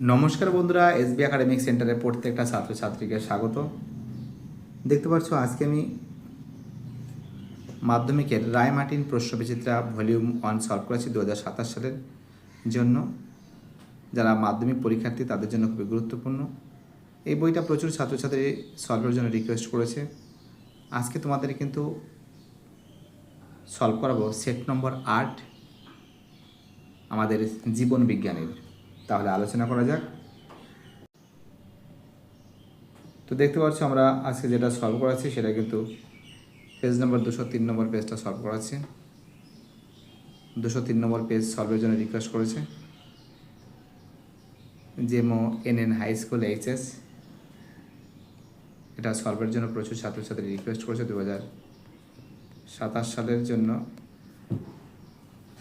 নমস্কার বন্ধুরা, SB academic সেন্টারে প্রত্যেকটা ছাত্রছাত্রীকে স্বাগত। দেখতে পাচ্ছ আজকে আমি মাধ্যমিকের রায়মার্টিন প্রশ্নবিচিত্রা ভলিউম 1 সলভ করেছি 2027 সালের জন্য। যারা মাধ্যমিক পরীক্ষার্থী তাদের জন্য খুবই গুরুত্বপূর্ণ। এই বইটা প্রচুর ছাত্রছাত্রী সলভের জন্য রিকোয়েস্ট করেছে। আজকে তোমাদের কিন্তু সলভ করাবো সেট নম্বর 8 আমাদের জীবন বিজ্ঞানের। তাহলে আলোচনা করা যাক। তো দেখতে পাচ্ছ আমরা আজকে যেটা সলভ করাচ্ছি সেটা কিন্তু পেজ নম্বর 203 নম্বর পেজটা সলভ করাচ্ছি। 203 নম্বর পেজ সলভের জন্য রিকোয়েস্ট করেছে জেমো এনএন হাই স্কুল এইচএস। এটা সলভের জন্য প্রচুর ছাত্রছাত্রী রিকোয়েস্ট করেছে 2027 সালের জন্য,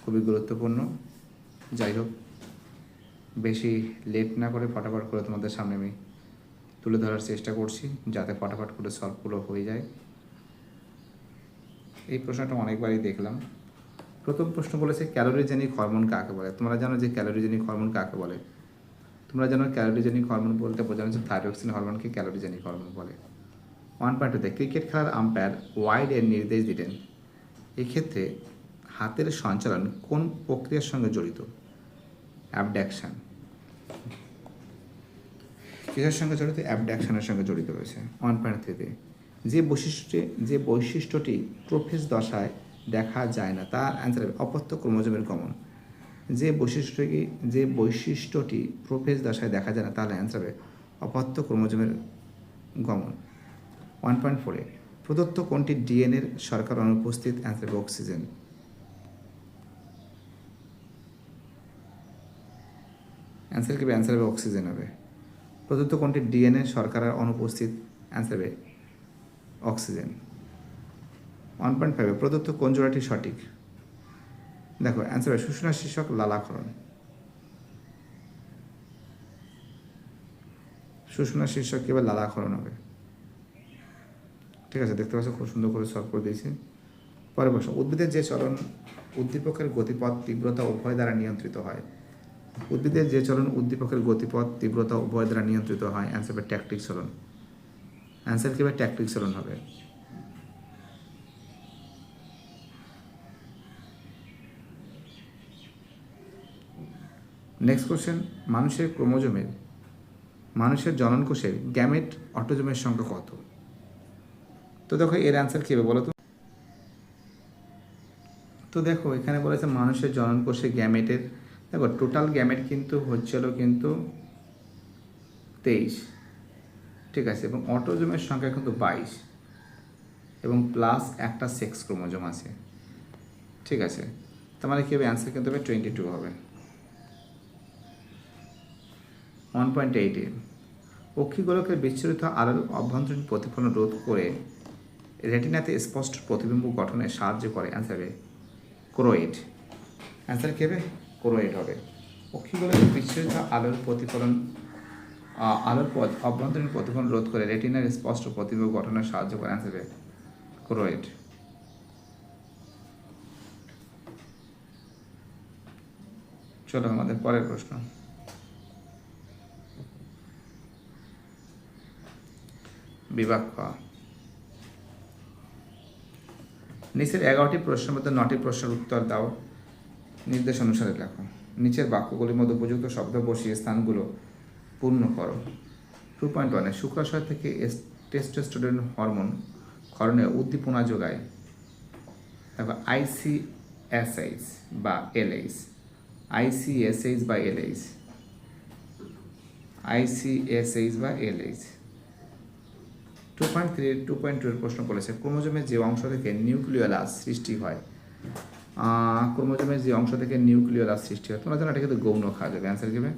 খুবই গুরুত্বপূর্ণ। যাই হোক, বেশি লেট না করে ফটাফট করে তোমাদের সামনে আমি তুলে ধরার চেষ্টা করছি যাতে ফটাফট করে সলভগুলো হয়ে যায়। এই প্রশ্নটা অনেকবারই দেখলাম। প্রথম প্রশ্ন বলেছে ক্যালোরিজেনিক হরমোন কাকে বলে। তোমরা জানো যে ক্যালোরিজেনিক হরমোন কাকে বলে। তোমরা জানো ক্যালোরিজেনিক হরমোন বলতে বোঝানো হচ্ছে থাইরক্সিন হরমোনকে ক্যালোরিজেনিক হরমোন বলে। 1.2 ক্রিকেট খেলার আম্পায়ার ওয়াইড এর নির্দেশ দিলেন, এক্ষেত্রে হাতের সঞ্চালন কোন প্রক্রিয়ার সঙ্গে জড়িত? অ্যাবডাকশন। কিসের সঙ্গে জড়িত? অ্যাবডাকশনের সঙ্গে জড়িত রয়েছে। 1.3 যে বৈশিষ্ট্যটি প্রোফেজ দশায় দেখা যায় না তার অ্যান্সার হবে অপত্য ক্রোমোজোমের গমন। যে বৈশিষ্ট্যটি প্রোফেজ দশায় দেখা যায় না তাহলে অ্যান্সার হবে অপত্য ক্রোমোজোমের গমন। 1.4 প্রদত্ত কোনটি ডিএনএর শর্করা অনুপস্থিত? অ্যান্সার হবে অক্সিজেন। অ্যান্সার হবে অক্সিজেন হবে। প্রদত্ত কোনটি ডিএনএ শর্করার অনুপস্থিত? অ্যান্সার হবে অক্সিজেন। 1.5 প্রদত্ত কোন জোড়াটি সঠিক? দেখো অ্যান্সার হবে শুষ্না শীর্ষক লালাক্ষরণ। শুষ্না শীর্ষক এবার লালাক্ষরণ হবে। ঠিক আছে, দেখতে পাচ্ছ খুব সুন্দর করে সলভ করে দিয়েছি। পরে প্রশ্ন, উদ্ভিদের যে চলন উদ্দীপকের গতিপথ তীব্রতা উভয় দ্বারা নিয়ন্ত্রিত হয়। উদ্ভিদের যে চলন উদ্দীপকের গতিপথ তীব্রতা উভয় দ্বারা নিয়ন্ত্রিত হয়। অ্যান্সার হবে ট্যাকটিক চলন। অ্যান্সার কি হবে? ট্যাকটিক চলন হবে। নেক্সট কোশ্চেন, মানুষের জননকোষের গ্যামেট অটোজোমের সংখ্যা কত? তো দেখো এর অ্যান্সার কী হবে বলো তো। তো দেখো এখানে বলেছে মানুষের জননকোষে গ্যামেটের, দেখো টোটাল গ্যামেট কিন্তু হচ্ছিল কিন্তু 23, ঠিক আছে, এবং অটোজোমের সংখ্যা কিন্তু 22 এবং প্লাস একটা সেক্স ক্রোমোজোম আছে। ঠিক আছে, তার মানে কী হবে? অ্যান্সার কিন্তু হবে 22 হবে। 1.8 অক্ষিগোলকের বিচ্ছুরিত আলোর অভ্যন্তরীণ প্রতিফলন রোধ করে রেটিনাতে স্পষ্ট প্রতিবিম্ব গঠনে সাহায্য করে। অ্যান্সার হবে ক্রোয়েড। অ্যান্সার কী হবে? ক্রোয়েড হবে। অক্ষিগোলকের বিচ্ছুরিত আলোর অভ্যন্তরীণ প্রতিফলন রোধ করে রেটিনার স্পষ্ট প্রতিবিম্ব গঠনে সাহায্য করে। অ্যান্সার হবে ক্রোয়েড। চলো আমাদের পরের প্রশ্ন। বিভাগ খ, নিচের 11টি প্রশ্নের মধ্যে 9টি প্রশ্নের উত্তর দাও, নির্দেশ অনুসারে লেখো। নিচের বাক্যগুলির মধ্যে উপযুক্ত শব্দ বসিয়ে স্থানগুলো পূর্ণ করো। 2.1 শুক্রাশয় থেকে টেস্টোস্টেরন হরমোন ক্ষরণে উদ্দীপনা যোগায়। দেখো আইসিএসএইচ বা এলএইচ। আইসিএসএইচ বা এলএইচ। আইসিএসএইচ বা এলএইচ। 2.2 এর প্রশ্ন বলেছে ক্রোমোজোমের যে অংশ থেকে নিউক্লিওলাস সৃষ্টি হয়। ক্রোমোজোমের যে অংশ থেকে নিউক্লিওলাস সৃষ্টি হয়, তোমরা জানো এটা কিন্তু গৌণ খাওয়া যাবে। অ্যান্সার কী হবে?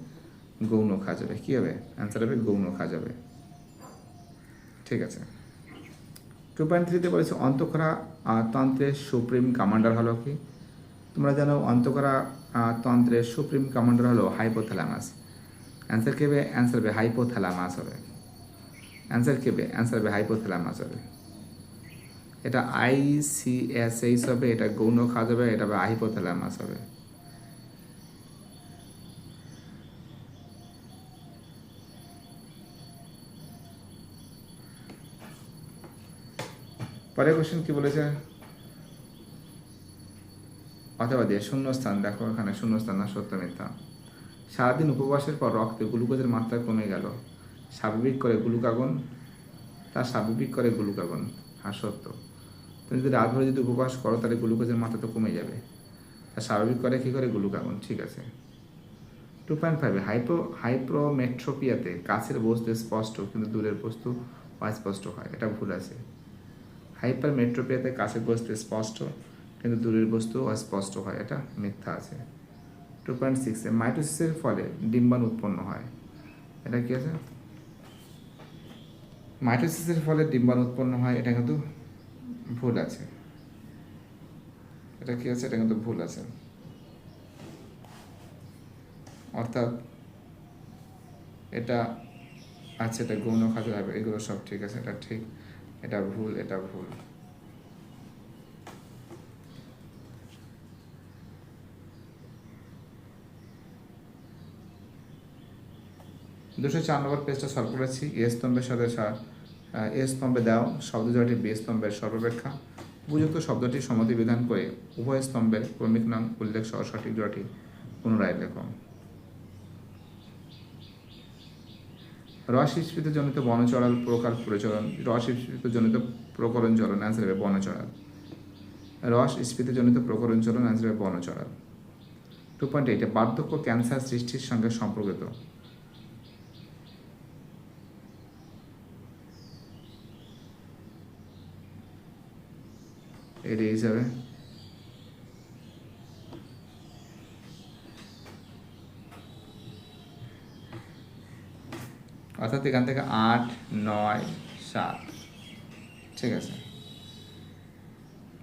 গৌণ খাওয়া যাবে। কী হবে? অ্যান্সার হবে গৌণ খাওয়া যাবে। ঠিক আছে। 2.3 বলেছে অন্তঃক্ষরা তন্ত্রের সুপ্রিম কমান্ডার হলো কি? তোমরা জানো অন্তঃক্ষরা তন্ত্রের সুপ্রিম কমান্ডার হলো হাইপোথ্যালামাস। অ্যান্সার কী হবে? অ্যান্সার হবে হাইপোথ্যালামাস হবে। অ্যান্সার কী হবে? অ্যান্সার হবে হাইপোথ্যালামাস হবে। এটা আইসিএসএইচ হবে, এটা গৌণ খাওয়া যাবে, এটা হবে হাইপোথ্যালামাস হবে। পরের কোশ্চেন কি বলেছে, অথবা দিয়ে শূন্যস্থান, দেখো এখানে শূন্যস্থান না, সত্য মিথ্যা। সারাদিন উপবাসের পর রক্তে গ্লুকোজের মাত্রা কমে গেল, স্বাভাবিক করে গ্লুকাগন, তা স্বাভাবিক করে গ্লুকাগন, হ্যাঁ সত্য। তুমি যদি রাত ভরে যদি উপবাস করো তাহলে গ্লুকোজের মাত্রা তো কমে যাবে, তা স্বাভাবিক করে কী করে গ্লুকাগন, ঠিক আছে। 2.5 হাইপ্রোমেট্রোপিয়াতে কাছের বস্তু স্পষ্ট কিন্তু দূরের বস্তু অস্পষ্ট হয়, এটা ভুল আছে। হাইপারমেট্রোপিয়াতে কাছের বস্তু স্পষ্ট কিন্তু দূরের বস্তু অস্পষ্ট হয়, এটা মিথ্যা আছে। 2.6 মাইটোসিসের ফলে ডিম্বাণু উৎপন্ন হয়, এটা কি আছে, মাইটোসিসের ফলে ডিম্বাণু উৎপন্ন হয়, এটা কিন্তু ভুল আছে। এটা কি আছে, এটা কিন্তু ভুল আছে। অর্থাৎ এটা আছে, এটা গৌণ খাদ্য হবে, এগুলো সব ঠিক আছে, এটা ঠিক, এটা ভুল, এটা ভুল। দুশো 4 নম্বর পেজটা সলভ করেছি। এ স্তম্ভের সাথে এ স্তম্ভে দাও শব্দ জোড়াটি বি স্তম্ভের সর্বাপেক্ষা উপযুক্ত শব্দটি সমতি বিধান করে উভয় স্তম্ভের ক্রমিক নাম উল্লেখ সহ সঠিক জোড়াটি পুনরায় লেখো। রস স্ফীত জনিত বনচড়াল প্রকার প্রচলন, রস স্ফীত জনিত প্রকরণ চলন, অ্যান্সার হবে বনচড়াল। রস স্ফীত জনিত প্রকরণ চলন, অ্যান্সার হবে বনচড়াল। 2.8 বার্ধক্য ক্যান্সার সৃষ্টির সঙ্গে সম্পর্কিত, এটা হিসাবে অর্থাৎ এখান থেকে 8, 9, 7, ঠিক আছে।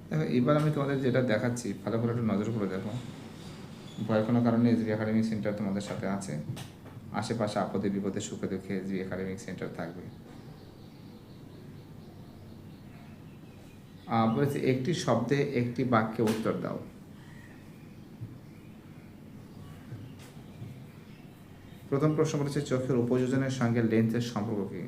দেখো এবার আমি তোমাদের যেটা দেখাচ্ছি ভালো করে একটু নজর করে দেখো, ভয়ের কোনো কারণে এসবি একাডেমিক সেন্টার তোমাদের সাথে আছে, আশেপাশে আপদে বিপদে সুখে দুঃখে এসবি একাডেমিক সেন্টার থাকবে। বলেছে একটি শব্দে একটি বাক্যে উত্তর দাও। প্রথম প্রশ্ন বলেছে চোখের উপযোজনের সঙ্গে লেন্সের সম্পর্ক কি?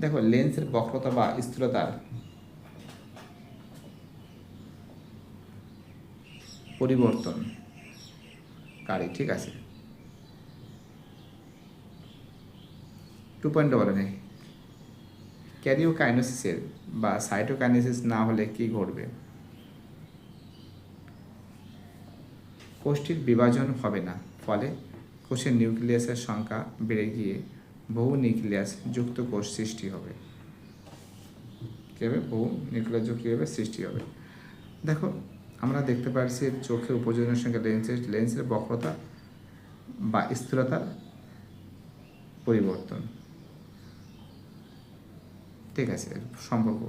দেখো লেন্সের বক্রতা বা স্থূলতার পরিবর্তনকারী, ঠিক আছে। 2.1 ক্যারিওকাইনেসিসের বা সাইটোকাইনেসিস না হলে কি ঘটবে? কোষটির বিভাজন হবে না, ফলে কোষের নিউক্লিয়াসের সংখ্যা বেড়ে গিয়ে বহু নিউক্লিয়াস যুক্ত কোষ সৃষ্টি হবে। কী হবে? বহু নিউক্লিয়াস যুক্ত কী হবে? সৃষ্টি হবে। দেখো আমরা দেখতে পাচ্ছি চোখের উপযোজনের সঙ্গে লেন্সের বক্রতা বা স্থূলতার পরিবর্তন, ঠিক আছে, সম্পর্ক।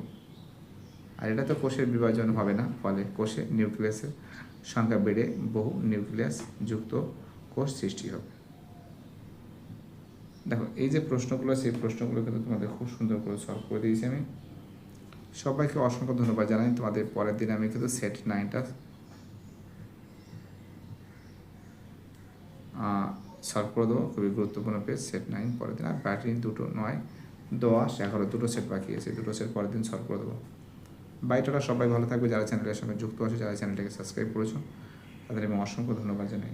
আর এটা তো কোষের বিভাজন হবে না, ফলে কোষে নিউক্লিয়াসের সংখ্যা বেড়ে বহু নিউক্লিয়াস যুক্ত কোষ সৃষ্টি হবে। দেখো এই যে প্রশ্নগুলো, সেই প্রশ্নগুলো কিন্তু তোমাদের খুব সুন্দর করে সলভ করে দিয়েছি আমি। সবাইকে অসংখ্য ধন্যবাদ জানাই। তোমাদের পরের দিন আমি কিন্তু সেট 9টা সলভ করে দেবো, খুবই গুরুত্বপূর্ণ পেজ সেট 9 পরের দিন। আর ব্যাটারি 2, 9, 10, 11 দুটো সেট বাকি আছে, দুটো সেট পরের দিন সলভ করে দেবো। বাইটারা সবাই ভালো থাকবে, যারা চ্যানেলের সঙ্গে যুক্ত আছে, যারা চ্যানেলটাকে সাবস্ক্রাইব করেছো তাদের আমি অসংখ্য ধন্যবাদ জানাই।